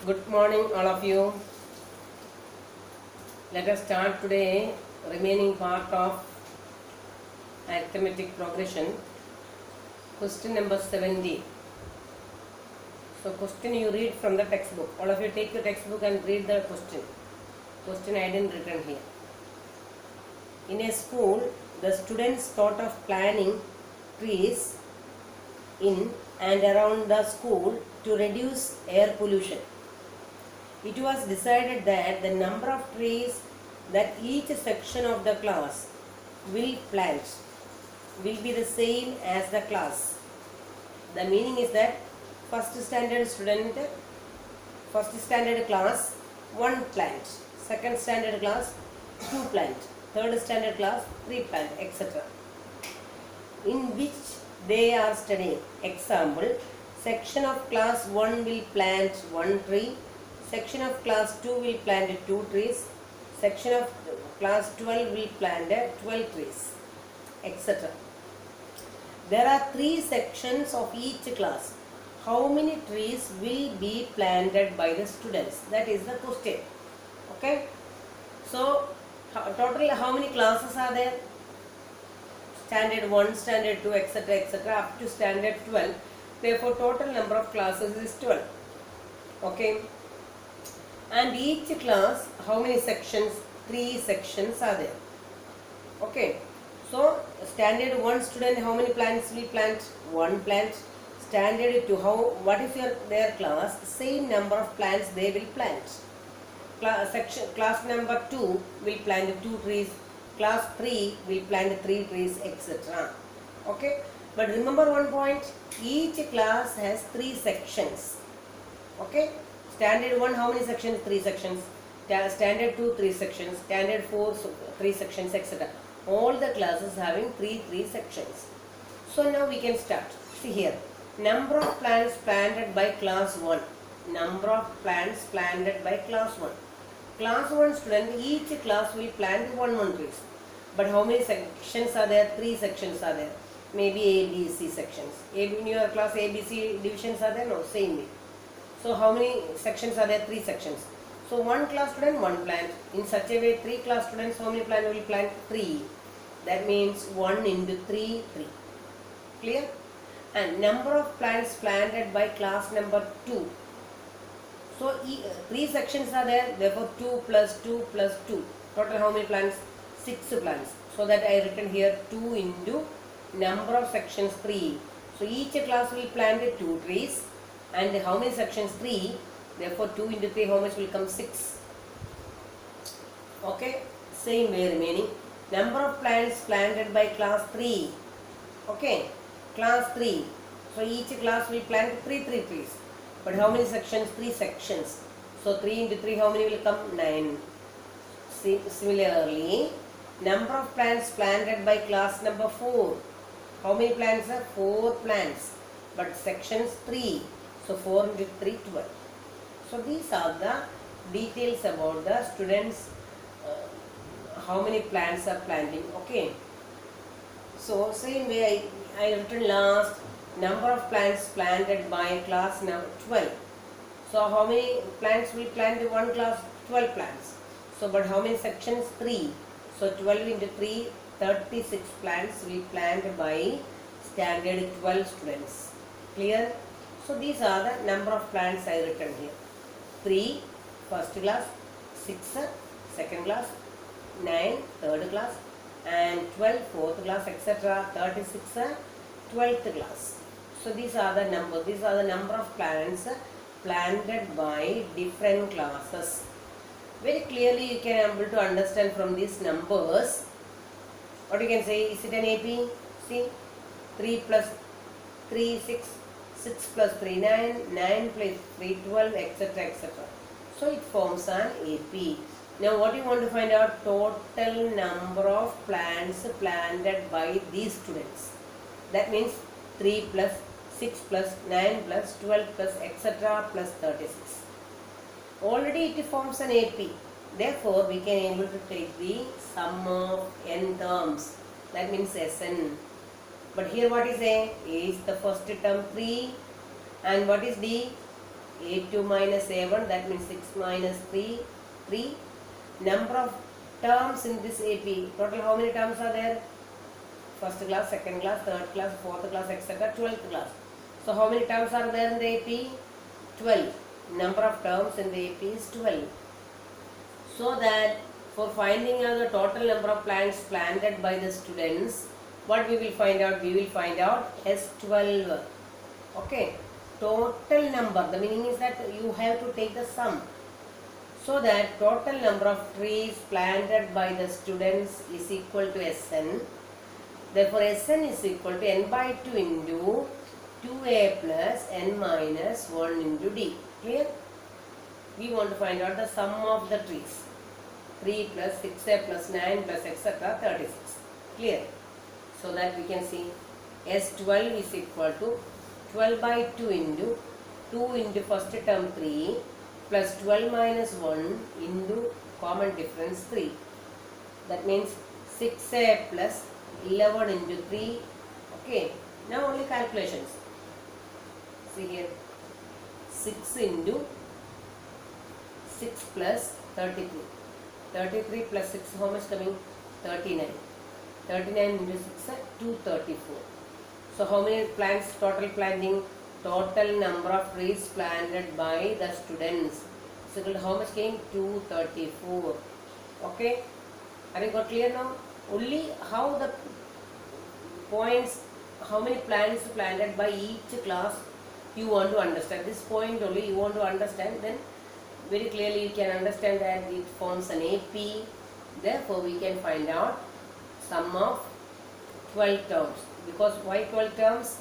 Good morning, all of you. Let us start today remaining part of arithmetic progression. Question number 70. So, question you read from the textbook. All of you take your textbook and read the question. Question I didn't written here. In a school, the students thought of planting trees in and around the school to reduce air pollution. It was decided that the number of trees that each section of the class will plant will be the same as the class. The meaning is that first standard class 1 plant, second standard class 2 plant, third standard class 3 plant, etc. In which they are studying. Example, section of class 1 will plant 1 tree, section of class 2 will plant 2 trees, section of class 12 will plant 12 trees, etc. There are 3 sections of each class. How many trees will be planted by the students? That is the question. Okay. So, total how many classes are there? Standard 1, standard 2, etc., etc., up to standard 12. Therefore, total number of classes is 12. Okay. And each class, how many sections? 3 sections are there. Okay. So, standard 1 student, how many plants will plant? 1 plant. Standard 2, what is their class? Same number of plants they will plant. Class number 2 will plant 2 trees. Class 3 will plant 3 trees, etc. Okay. But remember one point, each class has 3 sections. Okay. Standard 1, how many sections? 3 sections. Standard 2, 3 sections. Standard 4, 3 sections, etc. All the classes having 3 sections. So now we can start. See here. Number of plants planted by class 1. Number of plants planted by class 1. Class 1 student, each class will plant 1 trees. But how many sections are there? 3 sections are there. Maybe A, B, C sections. In your class A, B, C divisions are there? No, same way. So how many sections are there? 3 sections. So 1 class student, 1 plant. In such a way, 3 class students, how many plant will plant? 3. That means 1 into 3, 3. Clear? And number of plants planted by class number 2. So 3 sections are there, therefore 2 plus 2 plus 2. Total how many plants? 6 plants. So that I written here 2 into number of sections 3. So each class will plant 2 trees. And how many sections? 3. Therefore 2 into 3, how much will come? 6. Okay. Same way remaining. Number of plants planted by class 3. Okay. Class 3. So each class will plant 3 trees. But how many sections? 3 sections. So 3 into 3, how many will come? 9. Similarly, number of plants planted by class number 4. How many plants are? 4 plants. But sections 3. So 4 into 3, 12. So these are the details about the students, how many plants are planting. Okay. So same way I written last, number of plants planted by class number 12. So how many plants will plant in one class? 12 plants. So but how many sections? 3. So 12 into 3, 36 plants will plant by standard 12 students. Clear? So these are the number of plants I written here. 3 first class, 6 second class, 9 third class, and 12 fourth class, etc. 36 12th class. So these are the numbers. These are the number of plants planted by different classes. Very clearly you can able to understand from these numbers. What you can say, is it an AP? See, 3 plus 3, 6, 6 plus 3, 9, 9 plus 3, 12, etc., etc. So it forms an AP. Now what you want to find out? Total number of plants planted by these students. That means 3 plus 6 plus 9 plus 12 plus etc. plus 36. Already it forms an AP. Therefore, we can able to take the sum of n terms. That means Sn. But here what is A? A is the first term 3. And what is D? A2 minus A1, that means 6 minus 3, 3. Number of terms in this AP, total how many terms are there? First class, second class, third class, fourth class, etc. 12th class. So how many terms are there in the AP? 12. Number of terms in the AP is 12. So that for finding out the total number of plants planted by the students, what we will find out? We will find out S12. Okay. Total number, the meaning is that you have to take the sum. So that total number of trees planted by the students is equal to Sn. Therefore, Sn is equal to n by 2 into 2a plus n minus 1 into d. Clear? We want to find out the sum of the trees. 3 plus 6a plus 9 plus etc. 36. Clear? So that we can see S12 is equal to 12 by 2 into 2 into first term 3 plus 12 minus 1 into common difference 3. That means 6a plus 11 into 3. Okay. Now only calculations. See here. 6 into 6 plus 33. 33 plus 6, how much coming? 39. 39 into 6 are 234. So how many plants total planting? Total number of trees planted by the students. So how much came? 234. Okay. Are you got clear now? Only how the points, how many plants planted by each class you want to understand. This point only you want to understand, then very clearly you can understand that it forms an AP. Therefore we can find out sum of 12 terms. Because why 12 terms?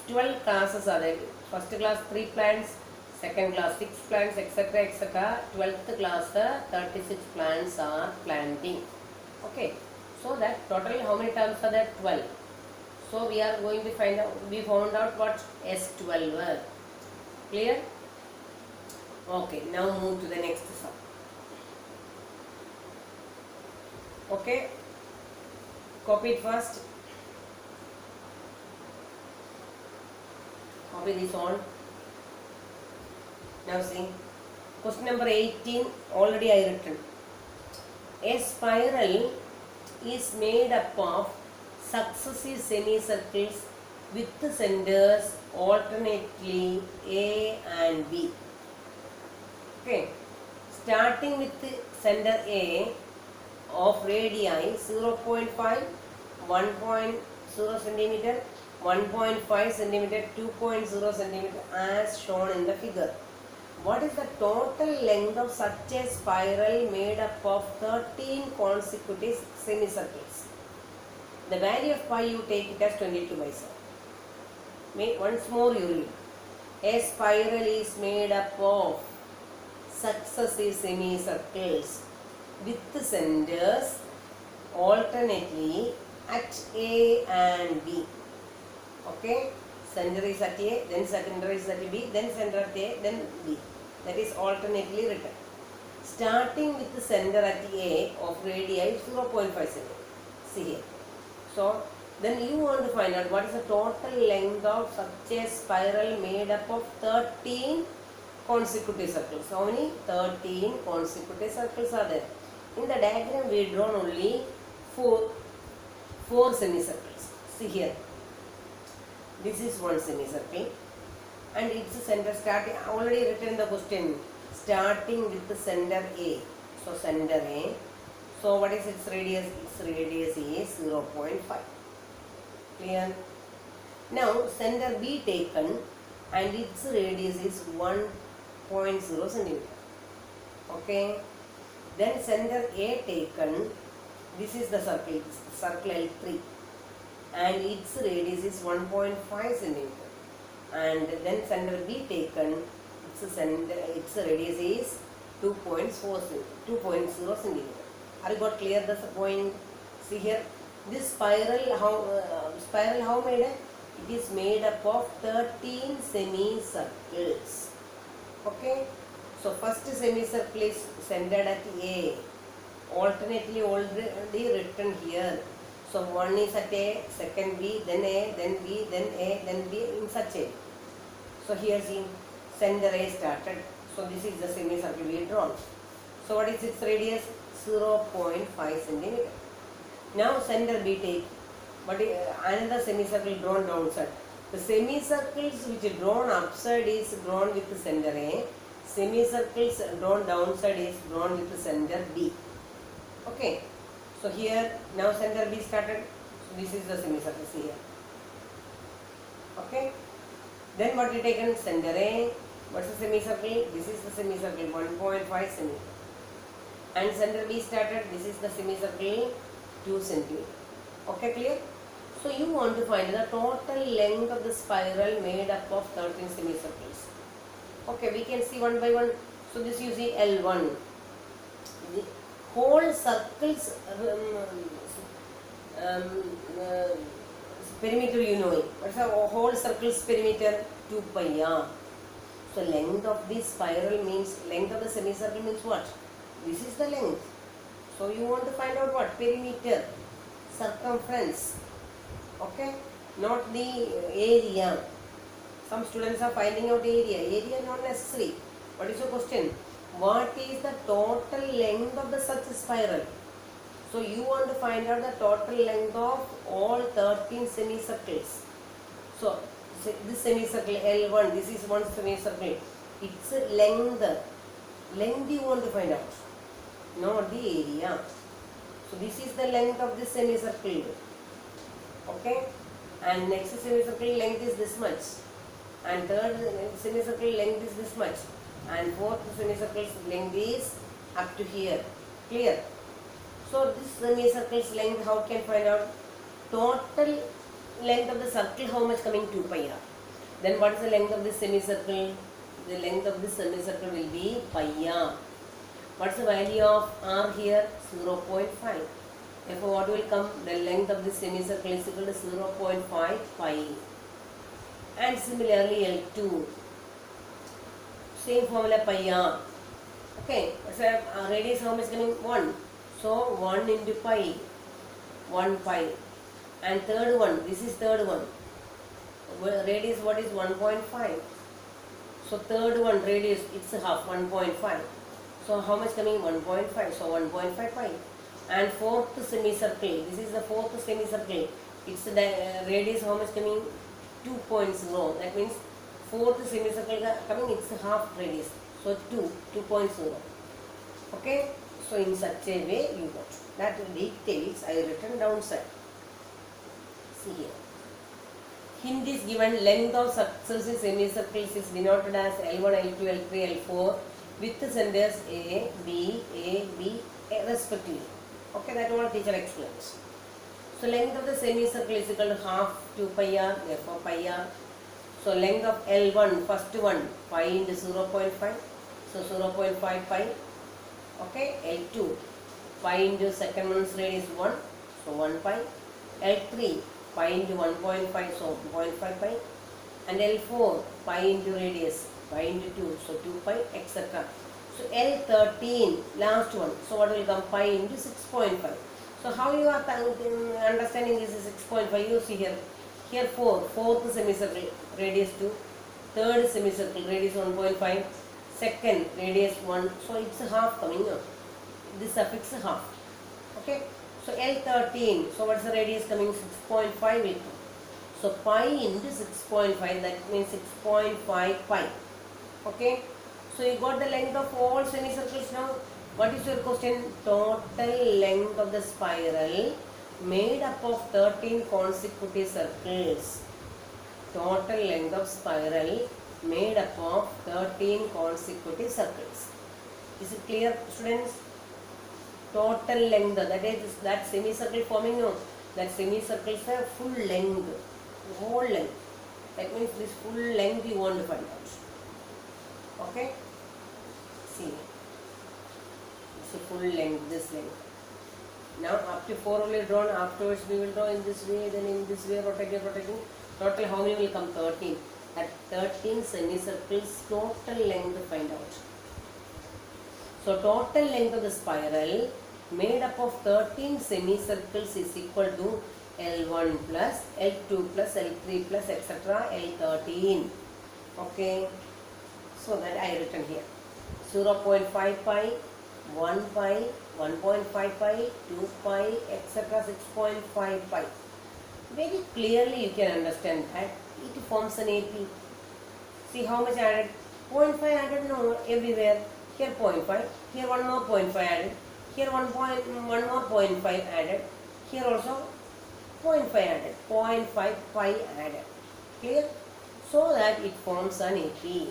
12 classes are there. First class 3 plants, second class 6 plants, etc. etc. 12th class 36 plants are planting. Okay. So that total how many terms are there? 12. So we are going to find out, we found out what S12 were. Clear? Okay, now move to the next sum. Okay, copy it first. Copy this on. Now see, question number 18 already I written. A spiral is made up of successive semicircles with the centers alternately A and B. Okay, starting with the center A of radii 0.5, 1.0 centimeter, 1.5 centimeter, 2.0 centimeter as shown in the figure. What is the total length of such a spiral made up of 13 consecutive semicircles? The value of pi you take it as 22 by 7. Once more you read. A spiral is made up of successive semicircles with the centers alternately at A and B. Okay, center is at A, then center is at B, then center at A, then B. That is alternately written. Starting with the center at A of radii 0.5 cm. See here. So then you want to find out what is the total length of such a spiral made up of 13 consecutive circles. How many? 13 consecutive circles are there. In the diagram we drawn only four semicircles. See here. This is one semicircle and its center starting, already written the question, starting with the center A. So center A. So what is its radius? Its radius is 0.5. Clear? Now center B taken and its radius is 1.0 centimeter. Okay. Then center A taken, this is the circle L3 and its radius is 1.5 centimeter. And then center B taken, its radius is 2.0 centimeter. Are you got clear the point? See here, this spiral how made? It is made up of 13 semicircles. Okay. So first semicircle is centered at A. Alternately already written here. So one is at A, second B, then A, then B, then A, then B in such a. So here see, center A started. So this is the semicircle we drawn. So what is its radius? 0.5 centimeter. Now center B take. But another semicircle drawn downside. The semicircles which are drawn upside is drawn with the center A. Semicircles drawn downside is drawn with the center B. Okay. So here now center B started. So this is the semicircle here. Okay. Then what we taken? Center A. What's the semicircle? This is the semicircle 1.5 centimeter. And center B started. This is the semicircle 2 centimeter. Okay, clear? So you want to find the total length of the spiral made up of 13 semicircles. Okay, we can see one by one. So this you see L1. The whole circles perimeter you know it. What's the whole circle's perimeter? 2 pi r. So length of the spiral means, length of the semicircle means what? This is the length. So you want to find out what? Perimeter, circumference. Okay, not the area. Some students are finding out area. Area not necessary. What is your question? What is the total length of the such spiral? So you want to find out the total length of all 13 semicircles. So this semicircle L1, this is one semicircle. Its length. Length you want to find out, not the area. So this is the length of this semicircle. Okay, and next semicircle length is this much, and third semicircle length is this much, and fourth semicircle's length is up to here. Clear? So this semicircle's length, how can find out? Total length of the circle, how much coming? 2 pi r. Then what is the length of this semicircle? The length of this semicircle will be pi r. What's the value of r here? 0.5. Therefore, what will come? The length of this semicircle is equal to 0.5 pi. And similarly, L2. Same formula pi r. Okay, so radius how much coming? 1. So 1 into pi, 1 pi. And third one, this is third one. Radius what is? 1.5. So third one radius, it's half, 1.5. So how much coming? 1.5. So 1.5 pi. And fourth semicircle, this is the fourth semicircle. Its radius how much coming? 2.0. That means fourth semicircle coming, it's half radius. So 2.0. Okay. So in such a way you got. That details I written downside. See here. Hint is given. Length of successive semicircles is denoted as L1, L2, L3, L4 with the centers A, B, respectively. Okay, that all teacher explains. So length of the semicircle is equal to half 2 pi r, therefore pi r. So length of L1, first one, pi into 0.5. So 0.5 pi. Okay, L2, pi into second one's radius 1. So 1 pi. L3, pi into 1.5, so 0.5 pi. And L4, pi into radius, pi into 2, so 2 pi, etc. So L13, last one. So what will come? Pi into 6.5. So how you are understanding this is 6.5? You see here. Here 4, fourth semicircle, radius 2. Third semicircle, radius 1.5. Second, radius 1. So it's a half coming up. This suffix half. Okay. So L13. So what's the radius coming? 6.5 will come. So pi into 6.5, that means 6.5 pi. Okay. So you got the length of all semicircles now. What is your question? Total length of the spiral made up of 13 consecutive circles. Total length of spiral made up of 13 consecutive circles. Is it clear, students? Total length, that is that semicircle forming, no, that semicircle is the full length, whole length. That means this full length you want to find out. Okay? See, it's a full length, this length. Now up to 4 only drawn, afterwards we will draw in this way, then in this way, rotating. Total how many will come? 13. At 13 semicircles, total length to find out. So total length of the spiral made up of 13 semicircles is equal to L1 plus L2 plus L3 plus etc. L13. Okay. So that I written here 0.5 pi, 1 pi, 1.5 pi, 2 pi, etc. 6.5 pi. Very clearly you can understand that it forms an AP. See how much added? 0.5 added no everywhere. Here 0.5, here one more 0.5 added, here one more 0.5 added, here also 0.5 added, 0.5 pi added. Clear? So that it forms an AP.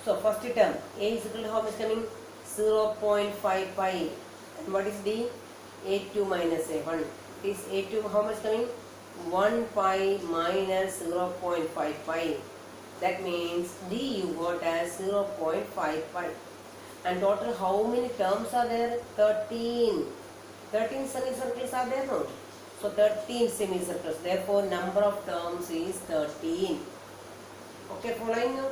So first term A is equal to how much coming? 0.5 pi. And what is D? A2 minus A1. Is A2 how much coming? 1 pi minus 0.5 pi. That means D you got as 0.5 pi. And total how many terms are there? 13. 13 semicircles are there, no? So 13 semicircles. Therefore number of terms is 13. Okay, following now?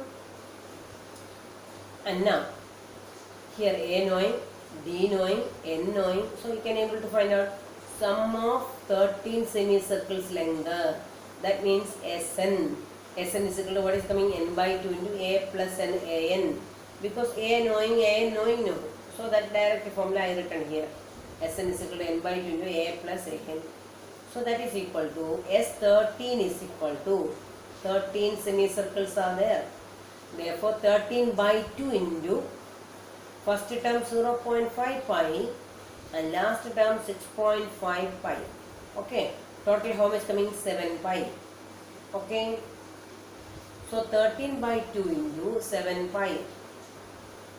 And now here A knowing, D knowing, N knowing. So you can able to find out sum of 13 semicircles length. That means Sn. Sn is equal to what is coming? N by 2 into A plus N An. Because A knowing, An knowing no. So that direct formula I written here. Sn is equal to N by 2 into A plus An. So that is equal to S13 is equal to 13 semicircles are there. Therefore 13 by 2 into first term 0.5 pi and last term 6.5 pi. Okay. Total how much coming? 7 pi. Okay. So 13 by 2 into 7 pi.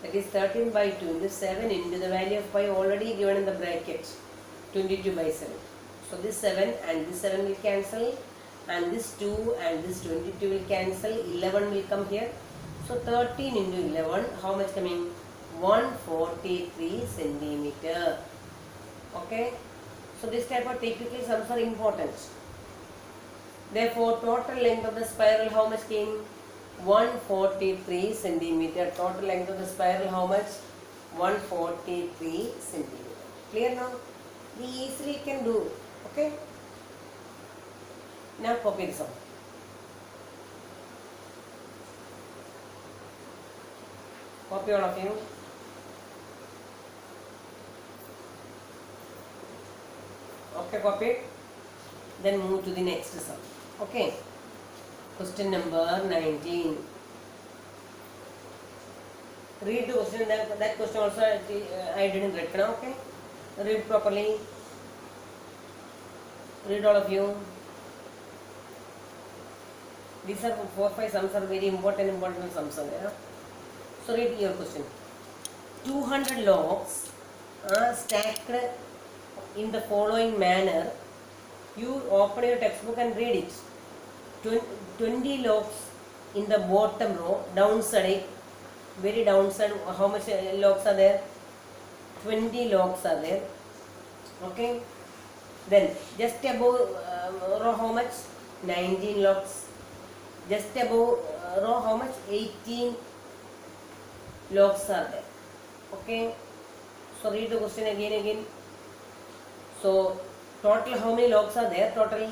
That is 13 by 2 into 7 into the value of pi already given in the bracket. 22 by 7. So this 7 and this 7 will cancel. And this 2 and this 22 will cancel. 11 will come here. So 13 into 11, how much coming? 143 centimeter. Okay. So this type of typical sums are important. Therefore total length of the spiral how much came? 143 centimeter. Total length of the spiral how much? 143 centimeter. Clear now? We easily can do. Okay. Now copy this one. Copy all of you. Okay, copy it. Then move to the next sum. Okay. Question number 19. Read the question. That question also I didn't write now. Okay. Read properly. Read all of you. These are 4-5 sums are very important sums. Yeah? So read your question. 200 logs are stacked in the following manner. You open your textbook and read it. 20 logs in the bottom row, downside, very downside. How much logs are there? 20 logs are there. Okay. Then just above row how much? 19 logs. Just above row how much? 18 logs are there. Okay. So read the question again. So total how many logs are there? Total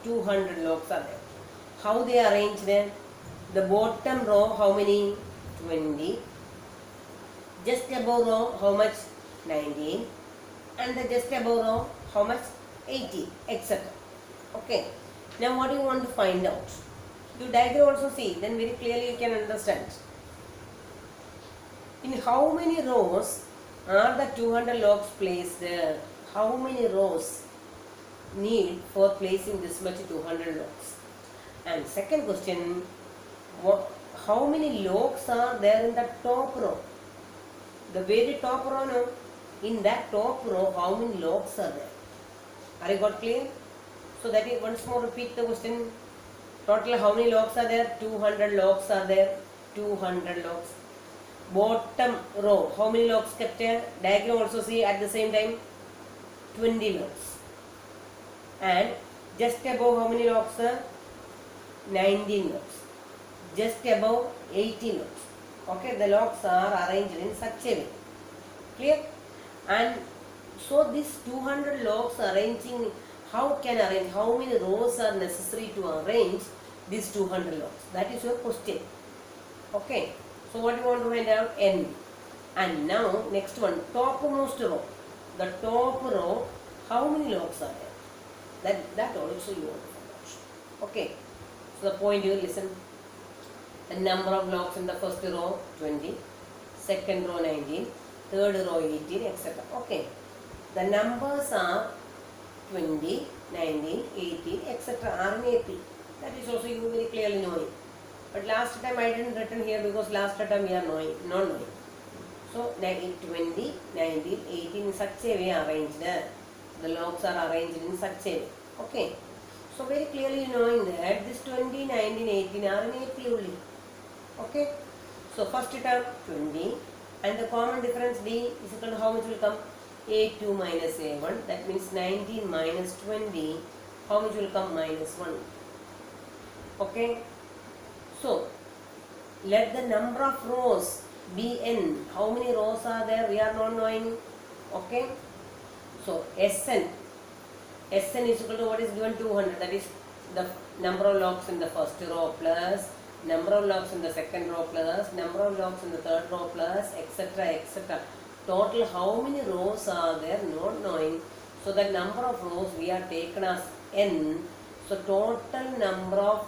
200 logs are there. How they arranged them? The bottom row how many? 20. Just above row how much? 19. And the just above row how much? 80, etc. Okay. Now what do you want to find out? You diagram also see, then very clearly you can understand. In how many rows are the 200 logs placed there? How many rows need for placing this much 200 logs? And second question, how many logs are there in the top row? The very top row, no? In that top row, how many logs are there? Are you got clear? So that is once more repeat the question. Total how many logs are there? 200 logs are there. 200 logs. Bottom row, how many logs kept there? Diagram also see at the same time 20 logs. And just above how many logs are? 19 logs. Just above 18 logs. Okay, the logs are arranged in such a way. Clear? And so this 200 logs arranging, how can arrange? How many rows are necessary to arrange these 200 logs? That is your question. Okay. So what you want to find out? N. And now next one, topmost row. The top row, how many logs are there? That also you want to find out. Okay. So the point here, listen. The number of logs in the first row 20, second row 19, third row 18, etc. Okay. The numbers are 20, 19, 18, etc. are in AP. That is also you very clearly knowing. But last time I didn't written here because last time we are not knowing. So 20, 19, 18 in such a way arranged. The logs are arranged in such a way. Okay. So very clearly knowing that this 20, 19, 18 are in AP only. Okay. So first term 20 and the common difference D is equal to how much will come? A2 minus A1. That means 19 minus 20. How much will come? Minus 1. Okay. So let the number of rows be n. How many rows are there? We are not knowing. Okay. So Sn is equal to what is given? 200. That is the number of logs in the first row plus number of logs in the second row plus number of logs in the third row plus etc. etc. Total how many rows are there? Not knowing. So the number of rows we are taken as n. So total number of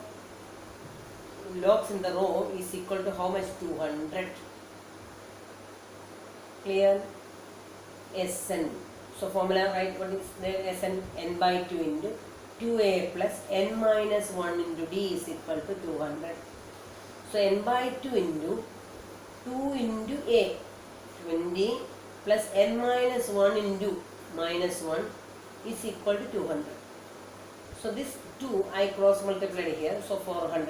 logs in the row is equal to how much? 200. Clear? Sn. So formula, right? What is the Sn? N by 2 into 2a plus n minus 1 into d is equal to 200. So n by 2 into 2 into a, 20 plus n minus 1 into minus 1 is equal to 200. So this 2 I cross multiplied here, so 400.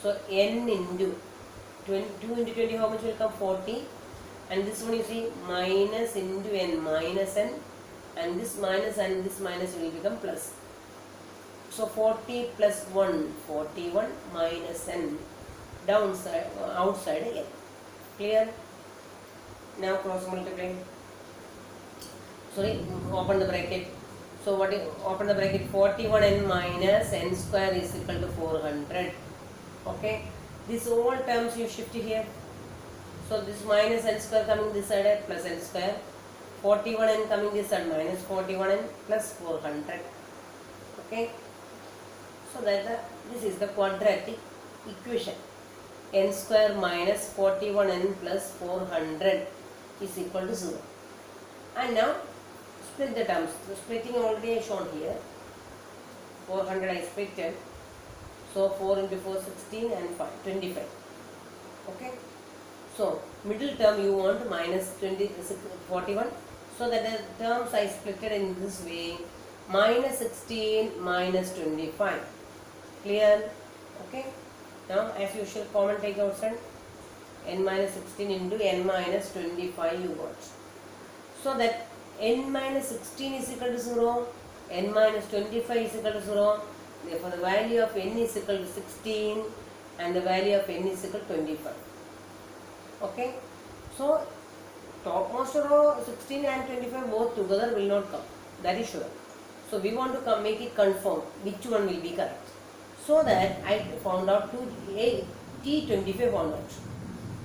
So n into 2 into 20, how much will come? 40. And this one you see minus into n minus n, and this minus and this minus will become plus. So 40 plus 1, 41 minus n, downside, outside n. Clear? Now cross multiply. Sorry, open the bracket. So what is, open the bracket, 41n minus n square is equal to 400. Okay, this all terms you shift here. So this minus n square coming this side plus n square, 41n coming this side minus 41n plus 400. Okay, so that this is the quadratic equation. N square minus 41n plus 400 is equal to 0. And now split the terms. The splitting already shown here. 400 I splitted. So 4 into 4, 16 and 5, 25. Okay. So middle term you want minus 41. So that the terms I splitted in this way. Minus 16 minus 25. Clear? Okay. Now as usual common take outside. N minus 16 into n minus 25 you got. So that n minus 16 is equal to 0. N minus 25 is equal to 0. Therefore, the value of n is equal to 16 and the value of n is equal to 25. Okay. So, topmost row 16 and 25 both together will not come. That is sure. So, we want to make it confirm which one will be correct. So that I found out T25 found out.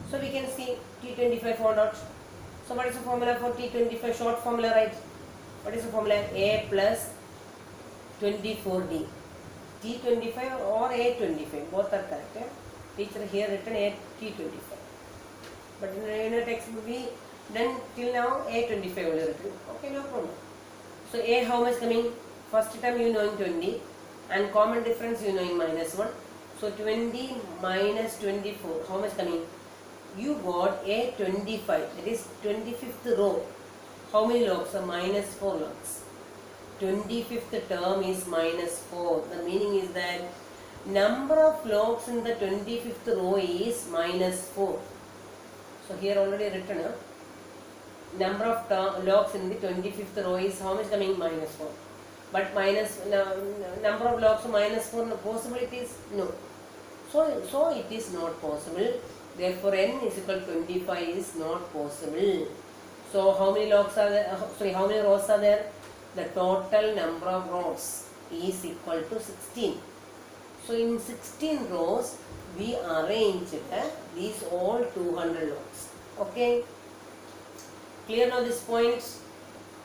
So, we can see T25 found out. So, what is the formula for T25? Short formula, right? What is the formula? A plus 24D. T25 or A25, both are correct. Teacher here written T25. But in a textbook we done till now A25 only written. Okay, no problem. So A how much coming? First term you knowing 20 and common difference you knowing minus 1. So 20 minus 24, how much coming? You got A25, that is 25th row. How many logs? So minus 4 logs. 25th term is minus 4. The meaning is that number of logs in the 25th row is minus 4. So here already written number of logs in the 25th row is how much coming? Minus 4. But minus number of logs minus 4 possibilities? No. So it is not possible. Therefore n is equal to 25 is not possible. So how many logs are there? How many rows are there? The total number of rows is equal to 16. So in 16 rows, we arranged these all 200 logs. Okay, clear now this point?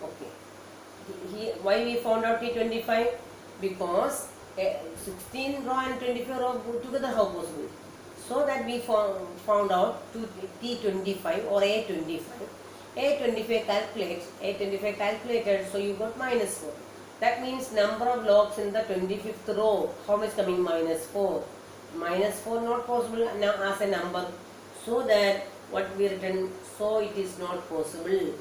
Okay. Why we found out T25? Because 16 row and 25 row go together, how possible? So that we found out T25 or A25. A25 calculated, so you got minus 4. That means number of logs in the 25th row, how much coming? Minus 4. Minus 4 not possible now as a number. So that what we written, so it is not possible.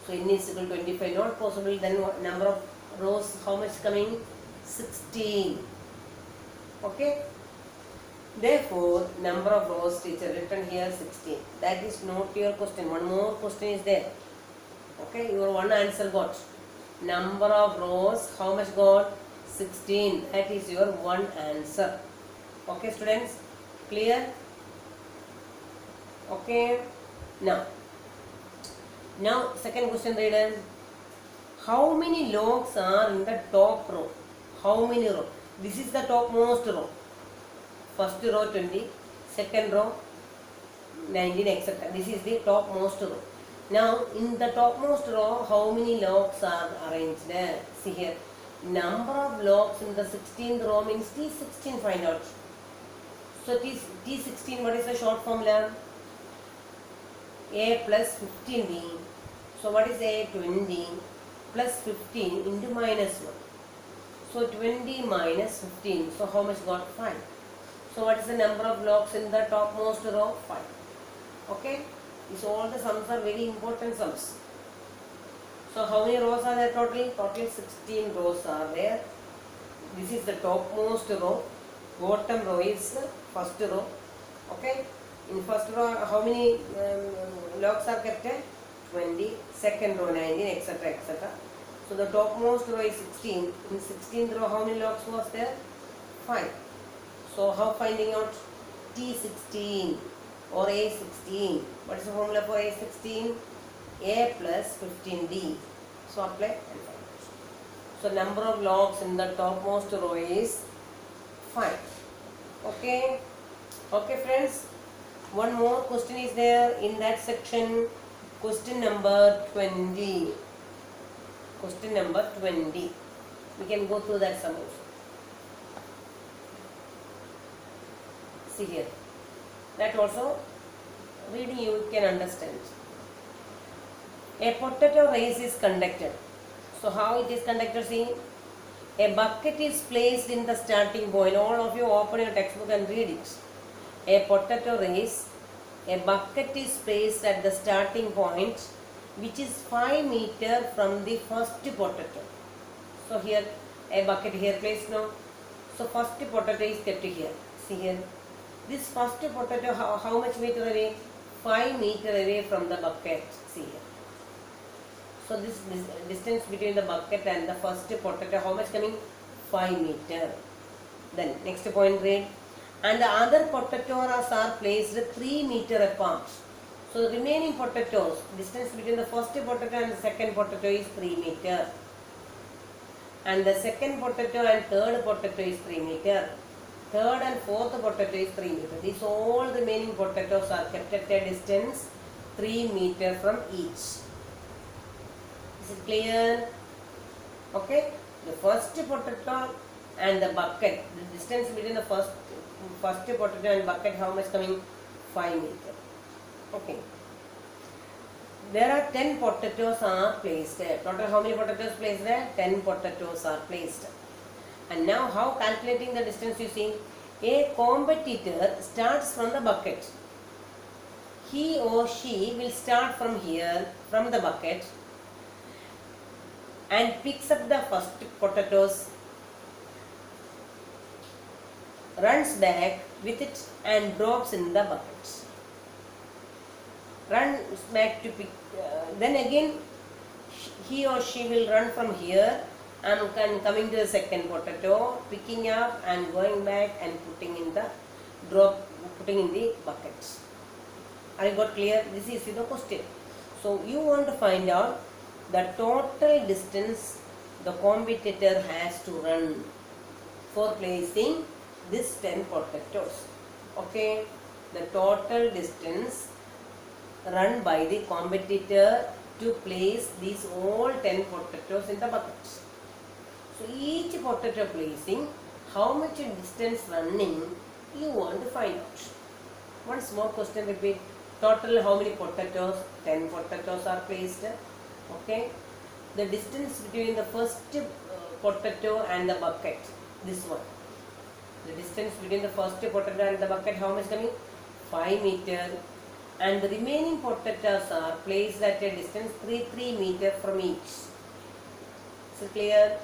So n is equal to 25 not possible. Then what number of rows, how much coming? 16. Okay. Therefore, number of rows teacher written here 16. That is not your question. One more question is there. Okay, your one answer got. Number of rows, how much got? 16. That is your one answer. Okay, students, clear? Okay. Now second question, reader. How many logs are in the top row? How many row? This is the topmost row. First row 20, second row 19, etc. This is the topmost row. Now in the topmost row, how many logs are arranged? See here, number of logs in the 16th row means T16, find out. So T16, what is the short formula? A plus 15B. So what is A? 20 plus 15 into minus 1. So 20 minus 15. So how much got? 5. So what is the number of logs in the topmost row? 5. Okay. These all the sums are very important sums. So how many rows are there total? Total 16 rows are there. This is the topmost row. Bottom row is first row. Okay. In first row, how many logs are kept? 20. Second row 19, etc., etc. So the topmost row is 16. In 16th row, how many logs was there? 5. So how finding out T16 or A16? What is the formula for A16? A plus 15D. So apply and find out. So number of logs in the topmost row is 5. Okay. Okay, friends. One more question is there in that section. Question number 20. Question number 20. We can go through that sum also. See here. That also reading you can understand. A potato race is conducted. So how it is conducted? See, a bucket is placed in the starting point. All of you open your textbook and read it. A potato race, a bucket is placed at the starting point, which is 5 meters from the first potato. So here a bucket here placed now. So first potato is kept here. See here. This first potato, how much meter away? 5 meters away from the bucket. See here. So this distance between the bucket and the first potato, how much coming? 5 meters. Then next point, read. And the other potatoes are placed 3 meters apart. So the remaining potatoes, distance between the first potato and the second potato is 3 meters. And the second potato and third potato is 3 meters. Third and fourth potato is 3 meters. These all remaining potatoes are kept at a distance 3 meters from each. Is it clear? Okay. The first potato and the bucket, the distance between the first potato and bucket, how much coming? 5 meters. Okay. There are 10 potatoes are placed there. Total how many potatoes placed there? 10 potatoes are placed. And now how calculating the distance? You see, a competitor starts from the bucket. He or she will start from here, from the bucket, and picks up the first potatoes, runs back with it and drops in the bucket. Runs back to pick, then again he or she will run from here and coming to the second potato, picking up and going back and putting in the bucket. Are you got clear? This is the question. So you want to find out the total distance the competitor has to run for placing this 10 potatoes. Okay, the total distance run by the competitor to place these all 10 potatoes in the bucket. So each potato placing, how much distance running you want to find out. One small question repeat. Total how many potatoes? 10 potatoes are placed. Okay. The distance between the first potato and the bucket, this one. The distance between the first potato and the bucket, how much coming? 5 meter. And the remaining potatoes are placed at a distance 3 meter from each. Is it clear?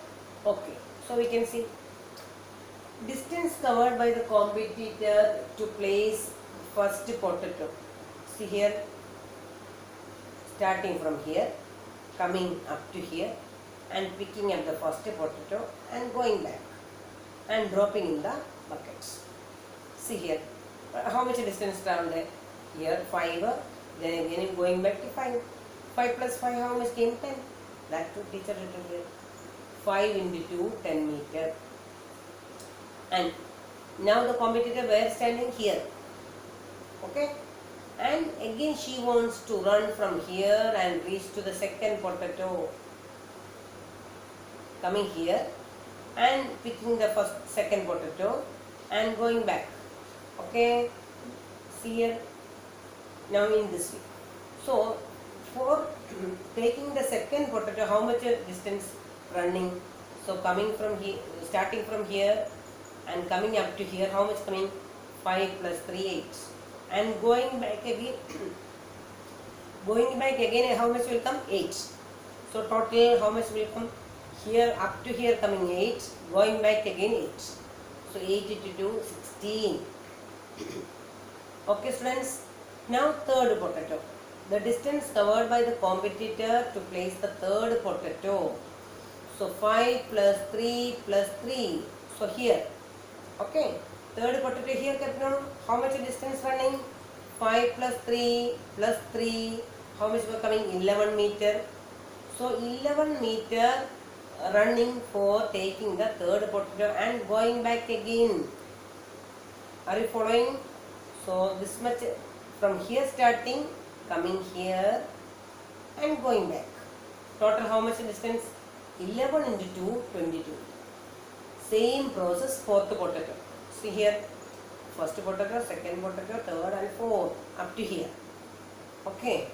Okay. So we can see distance covered by the competitor to place first potato. See here, starting from here, coming up to here and picking up the first potato and going back and dropping in the buckets. See here, how much distance traveled there? Here 5, then again going back to 5. 5 plus 5, how much came? 10. That too teacher written here. 5 into 2, 10 meter. And now the competitor were standing here. Okay. And again she wants to run from here and reach to the second potato. Coming here and picking the second potato and going back. Okay. See here. Now in this way. So for taking the second potato, how much distance running? So coming from here, starting from here and coming up to here, how much coming? 5 plus 3, 8. And going back again, how much will come? 8. So total how much will come? Here up to here coming 8, going back again 8. So 8 into 2, 16. Okay students, now third potato. The distance covered by the competitor to place the third potato. So 5 plus 3 plus 3. So here, okay, third potato here kept on. How much distance running? 5 plus 3 plus 3. How much were coming? 11 meter. So 11 meter running for taking the third potato and going back again. Are you following? So this much from here starting, coming here and going back. Total how much distance? 11 into 2, 22. Same process fourth potato. See here, first potato, second potato, third and fourth up to here. Okay.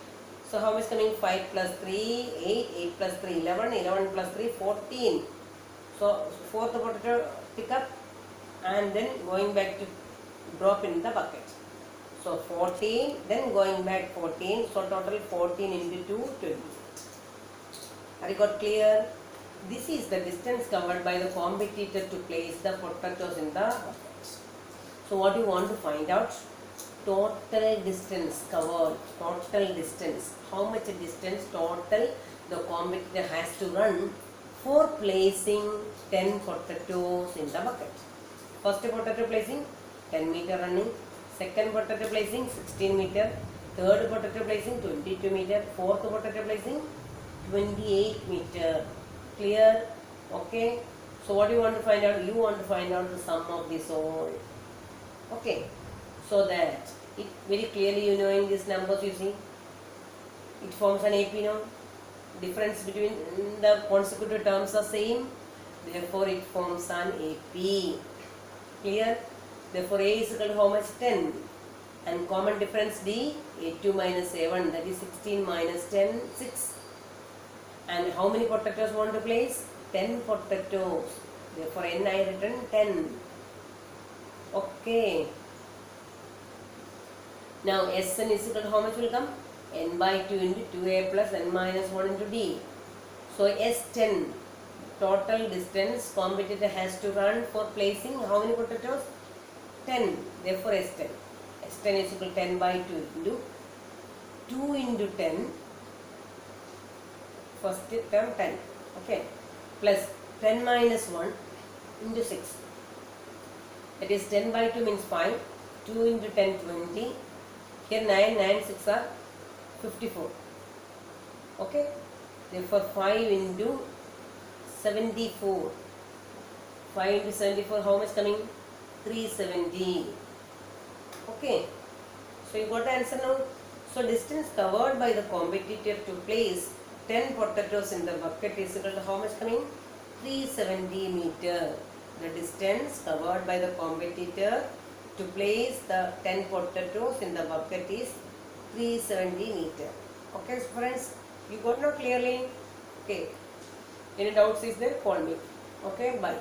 So how much coming? 5 plus 3, 8, 8 plus 3, 11, 11 plus 3, 14. So fourth potato pick up and then going back to drop in the bucket. So 14, then going back 14. So total 14 into 2, 20. Are you got clear? This is the distance covered by the competitor to place the potatoes in the bucket. So what you want to find out? Total distance covered. Total distance. How much distance total the competitor has to run for placing 10 potatoes in the bucket. First potato placing 10 meter running. Second potato placing 16 meter. Third potato placing 22 meter. Fourth potato placing 28 meter. Clear? Okay. So what do you want to find out? You want to find out the sum of this all. Okay. So that it very clearly you knowing these numbers, you see. It forms an AP now. Difference between the consecutive terms are same. Therefore it forms an AP. Clear? Therefore A is equal to how much? 10. And common difference D, A2 minus A1, that is 16 minus 10, 6. And how many potatoes want to place? 10 potatoes. Therefore N I written 10. Okay. Now Sn is equal to how much will come? N by 2 into 2A plus N minus 1 into D. So S10, total distance competitor has to run for placing how many potatoes? 10. Therefore S10. S10 is equal to 10 by 2 into 2 into 10. First term 10. Okay. Plus 10 minus 1 into 6. That is 10 by 2 means 5. 2 into 10, 20. Here 9, 9, 6 are 54. Okay. Therefore 5 into 74. 5 into 74, how much coming? 370. Okay. So you got the answer now. So distance covered by the competitor to place 10 potatoes in the bucket is equal to how much coming? 370 meter. The distance covered by the competitor to place the 10 potatoes in the bucket is 370 meter. Okay friends, you got now clearly? Okay. Any doubts is there? Call me. Okay, bye.